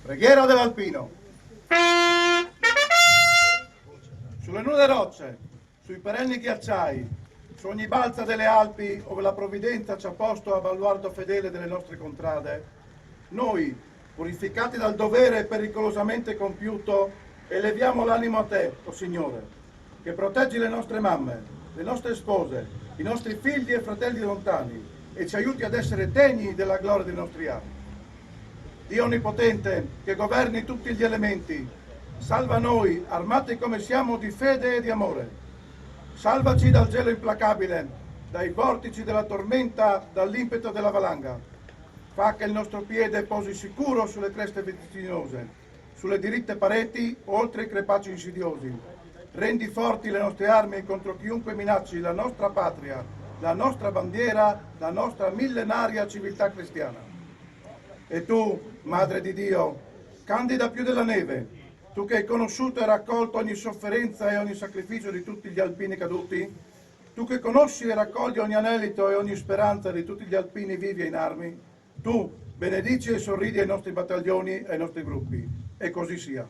Preghiera dell'Alpino. Sulle nude rocce, sui perenni ghiacciai, su ogni balza delle Alpi, ove la provvidenza ci ha posto a baluardo fedele delle nostre contrade, noi, purificati dal dovere pericolosamente compiuto, eleviamo l'animo a te, o Signore, che proteggi le nostre mamme, le nostre spose, i nostri figli e fratelli lontani e ci aiuti ad essere degni della gloria dei nostri anni. Dio Onnipotente, che governi tutti gli elementi, salva noi, armati come siamo di fede e di amore. Salvaci dal gelo implacabile, dai vortici della tormenta, dall'impeto della valanga. Fa che il nostro piede posi sicuro sulle creste vertiginose, sulle diritte pareti, oltre i crepacci insidiosi. Rendi forti le nostre armi contro chiunque minacci la nostra patria, la nostra bandiera, la nostra millenaria civiltà cristiana. E tu, Madre di Dio, candida più della neve, tu che hai conosciuto e raccolto ogni sofferenza e ogni sacrificio di tutti gli alpini caduti, tu che conosci e raccogli ogni anelito e ogni speranza di tutti gli alpini vivi e in armi, tu benedici e sorridi ai nostri battaglioni e ai nostri gruppi. E così sia.